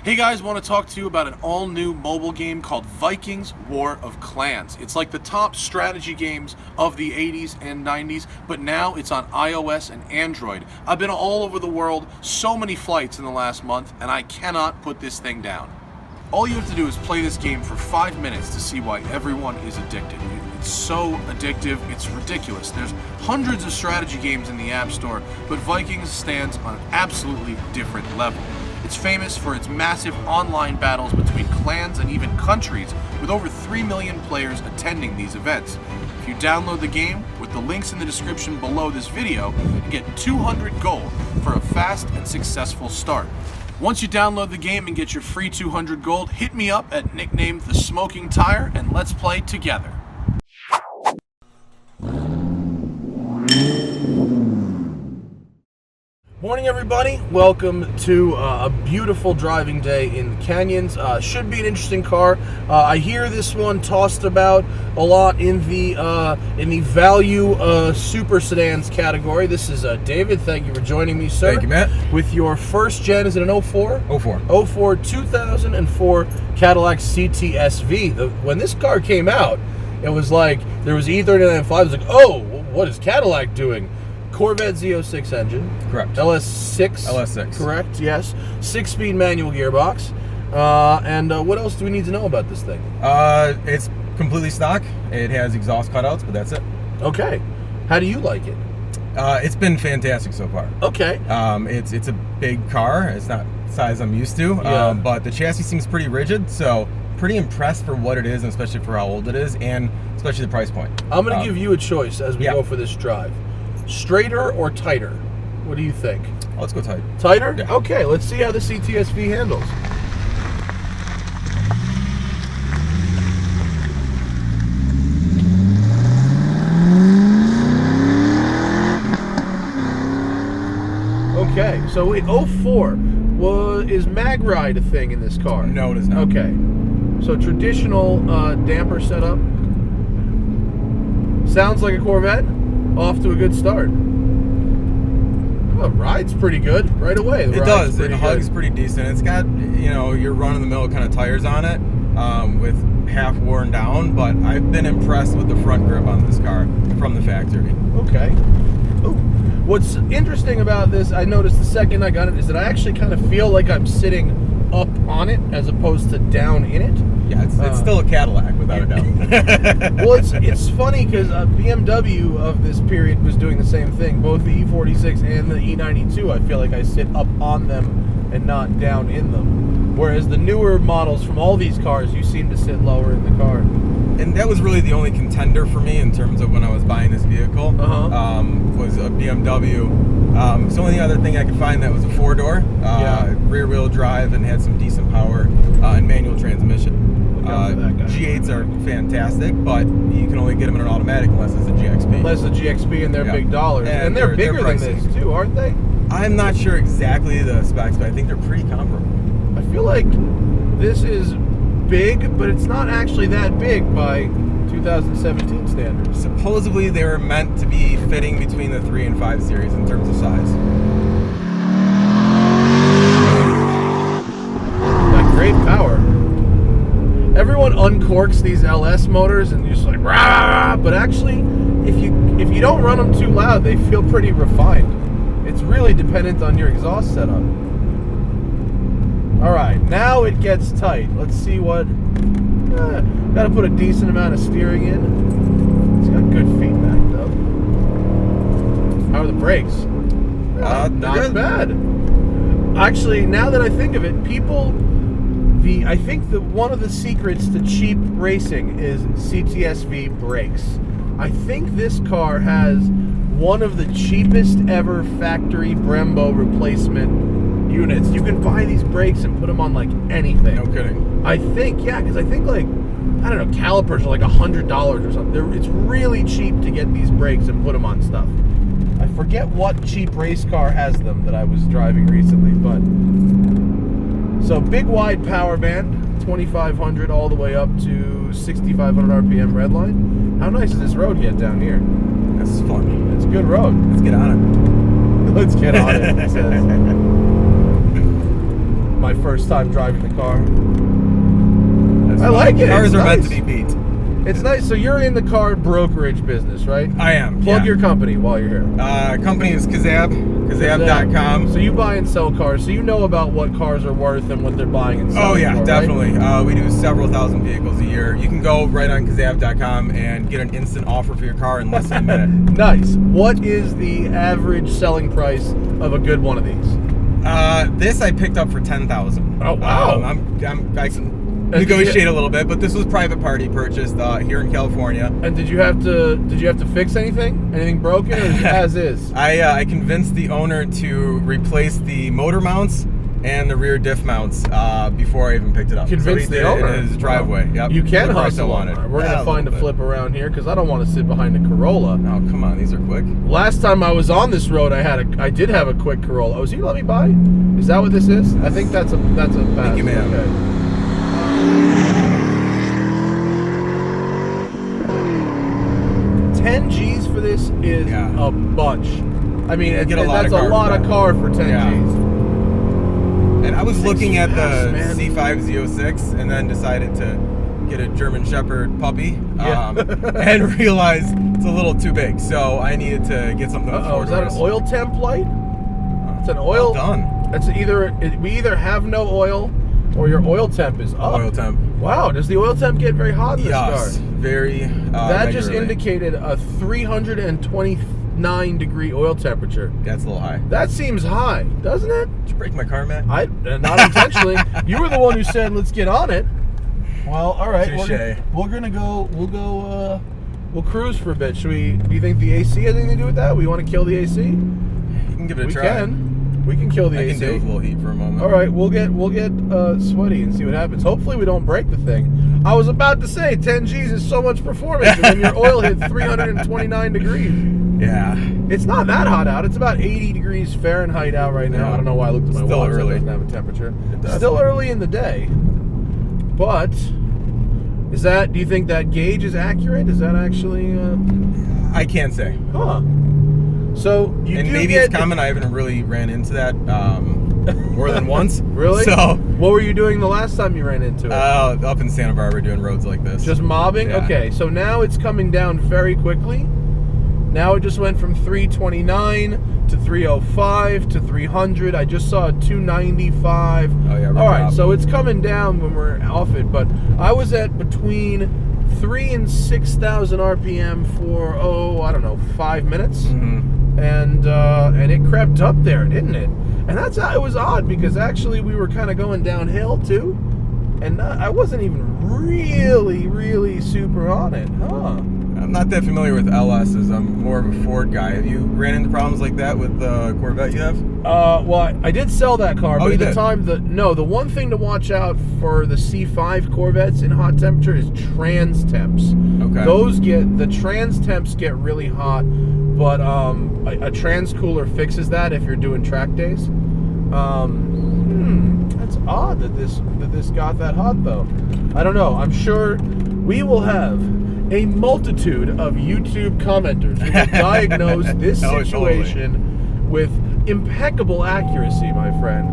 Hey guys, want to talk to you about an all-new mobile game called Vikings War of Clans. It's like the top strategy games of the 80s and 90s, but now it's on iOS and Android. I've been all over the world, so many flights in the last month, and I cannot put this thing down. All you have to do is play this game for 5 minutes to see why everyone is addicted. It's so addictive, it's ridiculous. There's hundreds of strategy games in the App Store, but Vikings stands on an absolutely different level. It's famous for its massive online battles between clans and even countries, with over 3 million players attending these events. If you download the game, with the links in the description below this video, you get 200 gold for a fast and successful start. Once you download the game and get your free 200 gold, hit me up at nicknamed TheSmokingTire and let's play together. Morning everybody, welcome to a beautiful driving day in the canyons. Should be an interesting car. I hear this one tossed about a lot in the value super sedans category. This is David, thank you for joining me, sir. Thank you, Matt. With your first gen, is it an 04? 04. 04 2004 Cadillac CTS-V. When this car came out, it was like, there was E39 M5, it was like, oh, what is Cadillac doing? Corvette Z06 engine. Correct. LS6. Correct, yes. 6-speed manual gearbox. And what else do we need to know about this thing? It's completely stock. It has exhaust cutouts, but that's it. Okay. How do you like it? It's been fantastic so far. Okay. It's a big car. It's not the size I'm used to. Yeah. But the chassis seems pretty rigid, so pretty impressed for what it is, and especially for how old it is, and especially the price point. I'm going to give you a choice as we go for this drive. Straighter or tighter? What do you think? Let's go tight. Tighter? Yeah. Okay, let's see how the CTS-V handles. Okay, so in 04, is mag ride a thing in this car? No, it is not. Okay, so traditional damper setup. Sounds like a Corvette. Off to a good start. Oh, ride's pretty good right away. It does. It hugs pretty decent. It's got, your run-of-the-mill kind of tires on it, with half worn down, but I've been impressed with the front grip on this car from the factory. Okay. Ooh. What's interesting about this, I noticed the second I got it, is that I actually kind of feel like I'm sitting up on it as opposed to down in it. Yeah, it's still a Cadillac, without a doubt. Well, it's funny because BMW of this period was doing the same thing. Both the E46 and the E92, I feel like I sit up on them and not down in them. Whereas the newer models from all these cars, you seem to sit lower in the car. And that was really the only contender for me in terms of when I was buying this vehicle, was a BMW. So the only other thing I could find that was a 4-door, rear-wheel drive, and had some decent power and manual transmission. G8s are fantastic, but you can only get them in an automatic unless it's a GXP. Unless it's a GXP, and they're big dollars. And they're bigger than this, too, aren't they? I'm not sure exactly the specs, but I think they're pretty comparable. I feel like this is big, but it's not actually that big by 2017 standards. Supposedly they were meant to be fitting between the 3 and 5 series in terms of size. Got great power. Everyone uncorks these LS motors and you're just like, rah! But actually, if you don't run them too loud, they feel pretty refined. It's really dependent on your exhaust setup. Alright, now it gets tight. Let's see what... gotta put a decent amount of steering in. It's got good feedback, though. How are the brakes? Not bad. Actually, now that I think of it, I think that one of the secrets to cheap racing is CTS-V brakes. I think this car has one of the cheapest ever factory Brembo replacement units. You can buy these brakes and put them on like anything. No kidding. I think, yeah, because I think like, I don't know, calipers are like $100 or something. It's really cheap to get these brakes and put them on stuff. I forget what cheap race car has them that I was driving recently, but... So big wide power band, 2,500 all the way up to 6,500 RPM redline. How nice does this road get down here? That's fun. It's a good road. Let's get on it. Let's get on it, it says. my first time driving the car. I like it. Cars It's are nice. meant to be beat. It's nice. So you're in the car brokerage business, right? I am. Plug yeah. your company while you're here. Company is Kazab.com. So you buy and sell cars. So you know about what cars are worth and what they're buying and selling. Oh yeah, for, definitely. Right? We do several thousand vehicles a year. You can go right on Kazab.com and get an instant offer for your car in less than a minute. Nice. What is the average selling price of a good one of these? This I picked up for $10,000. Oh wow! I can negotiate a little bit, but this was private party purchased here in California. And did you have to fix anything? Anything broken, or as is? I convinced the owner to replace the motor mounts and the rear diff mounts before I even picked it up. Convinced the owner in his driveway. Yep. You can The price I hustle on wanted. it. We're gonna Yeah, find a little bit. flip around here because I don't want to sit behind a Corolla. Oh come on, these are quick. Last time I was on this road, I did have a quick Corolla. Oh, so you let me buy? Is that what this is? I think that's a pass. Thank you, ma'am. Okay. 10 G's for this is Yeah. a bunch. I mean, get a lot that's of car a lot for of that. car for 10 Yeah. G's. And I was looking at fast, the man. C5 Z06 and then decided to get a German Shepherd puppy Yeah. and realized it's a little too big. So I needed to get something with Uh-oh, four is that an doors. oil temp light? It's an Well oil. done. It's we either have no oil or your oil temp is up. Oil temp. Wow, does the oil temp get very hot in this Yes, car? very. That just regularly. indicated a 329 degree oil temperature. That's a little high. That seems high, doesn't it? Did you break my car, Matt? Not intentionally. You were the one who said, "Let's get on it." Well, all right. Touché. We'll cruise for a bit. Do you think the AC has anything to do with that? We want to kill the AC? You can give it a We try. We can kill the I AC. can deal with a little heat for a moment. All right, we'll get sweaty and see what happens. Hopefully we don't break the thing. I was about to say 10 G's is so much performance, and then your oil hit 329 degrees. Yeah. It's not that hot out. It's about 80 degrees Fahrenheit out right now. Yeah. I don't know why I looked at my Still watch. It early. doesn't have a temperature. It does. Still early in the day. But do you think that gauge is accurate? Is that actually I can't say. huh? So you And do maybe get, it's common. I haven't really ran into that more than once. Really? So what were you doing the last time you ran into it? up in Santa Barbara doing roads like this. Just mobbing? Yeah. Okay, so now it's coming down very quickly. Now it just went from 329 to 305 to 300. I just saw a 295. Oh, yeah, All right, drop. so it's coming down when we're off it, but I was at between 3,000 and 6,000 RPM for, I don't know, 5 minutes. Mhm. And it crept up there, didn't it? And it was odd because actually we were kind of going downhill too. And I wasn't even really super on it, huh? I'm not that familiar with LSs. I'm more of a Ford guy. Have you ran into problems like that with the Corvette you have? Well, I did sell that car, but you at the did? time, the one thing to watch out for the C5 Corvettes in hot temperature is trans temps. Okay. The trans temps get really hot, but a trans cooler fixes that if you're doing track days. That's odd that this got that hot though. I don't know. I'm sure we will have a multitude of YouTube commenters who will diagnose this Oh, situation with impeccable accuracy, my friend.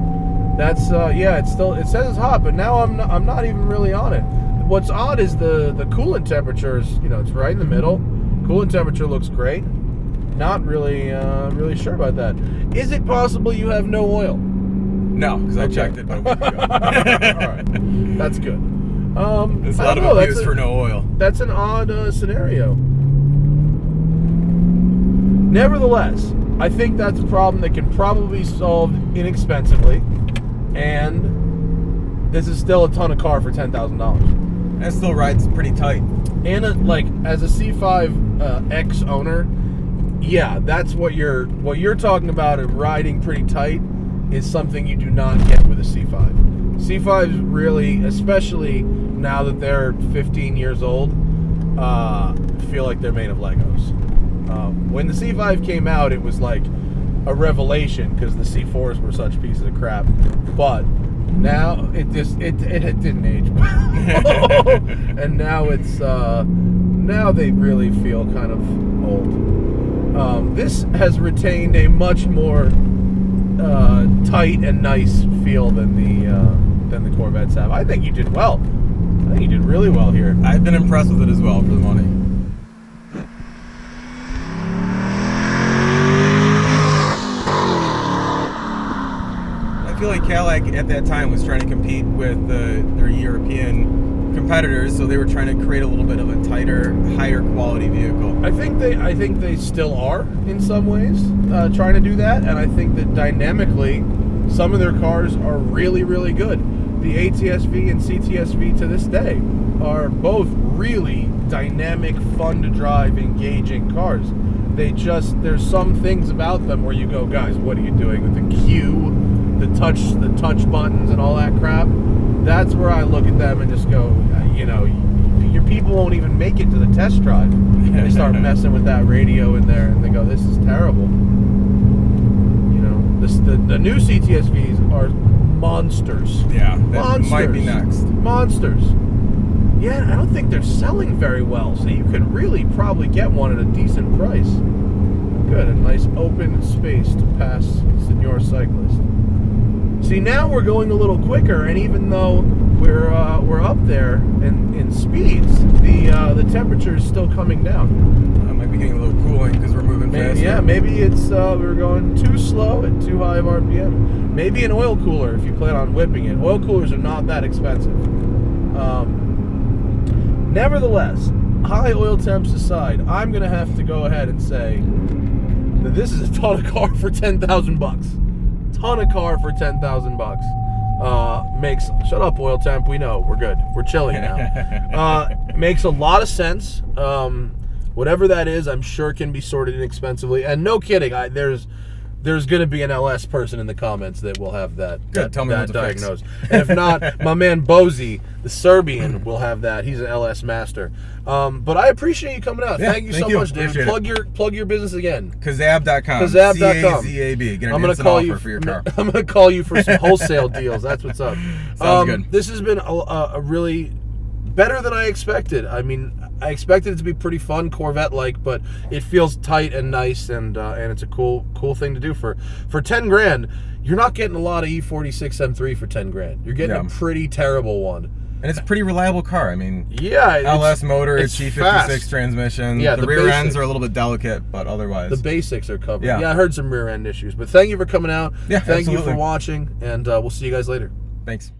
That's it says it's hot, but now I'm not even really on it. What's odd is the coolant temperature is, it's right in the middle. Coolant temperature looks great. Not really sure about that. Is it possible you have no oil? No, because I checked it about a week ago. All right, that's good. There's a I lot don't of know, abuse for no oil. That's an odd scenario. Nevertheless, I think that's a problem that can probably be solved inexpensively, and this is still a ton of car for $10,000. That still rides pretty tight. And as a C5X owner, yeah, that's what you're talking about. Riding pretty tight is something you do not get with a C5. C5s really, especially now that they're 15 years old, feel like they're made of Legos. When the C5 came out, it was like a revelation because the C4s were such pieces of crap. But now it didn't age well, and now now they really feel kind of old. This has retained a much more tight and nice feel than the Corvettes have. I think you did well. I think you did really well here. I've been impressed with it as well for the money. I feel like Cadillac at that time was trying to compete with their European competitors, so they were trying to create a little bit of a tighter, higher quality vehicle. I think they still are in some ways trying to do that, and I think that dynamically, some of their cars are really, really good. The ATS-V and CTS-V to this day are both really dynamic, fun to drive, engaging cars. There's some things about them where you go, guys, what are you doing with the Q, the touch buttons and all that crap? That's where I look at them and just go, your people won't even make it to the test drive. They start messing with that radio in there and they go, this is terrible. The new CTS-Vs are monsters. Yeah, that monsters. might be next. Monsters. Yeah, I don't think they're selling very well, so you could really probably get one at a decent price. Good, a nice open space to pass Senor Cyclist. See, now we're going a little quicker, and even though we're up there in speeds, the temperature is still coming down. I might be getting a little cooling because we're moving faster. Yeah, maybe it's we're going too slow at too high of RPM. Maybe an oil cooler if you plan on whipping it. Oil coolers are not that expensive. Nevertheless, high oil temps aside, I'm gonna have to go ahead and say that this is a ton of car for $10,000. Ton of car for $10,000. Shut up, oil temp. We know we're good. We're chilling now. Makes a lot of sense. Whatever that is, I'm sure can be sorted inexpensively. And no kidding, there's going to be an LS person in the comments that will have that, Good, tell me what to diagnosed. And if not, my man Bozy, the Serbian, will have that. He's an LS master. But I appreciate you coming out. Yeah, thank you so much, dude. Plug your business again. Kazab.com. Kazab.com. C-A-Z-A-B. Get an I'm gonna instant call offer you for your car. I'm going to call you for some wholesale deals. That's what's up. Sounds good. This has been a really better than I expected. I mean, I expected it to be pretty fun, Corvette-like, but it feels tight and nice, and it's a cool thing to do for 10 grand. You're not getting a lot of E46 M3 for 10 grand. You're getting a pretty terrible one. And it's a pretty reliable car. I mean, yeah, LS motor, it's T56 fast. transmission. Yeah, the rear ends are a little bit delicate, but otherwise. The basics are covered. Yeah. I heard some rear end issues. But thank you for coming out. Yeah, Thank absolutely. you for watching, and we'll see you guys later. Thanks.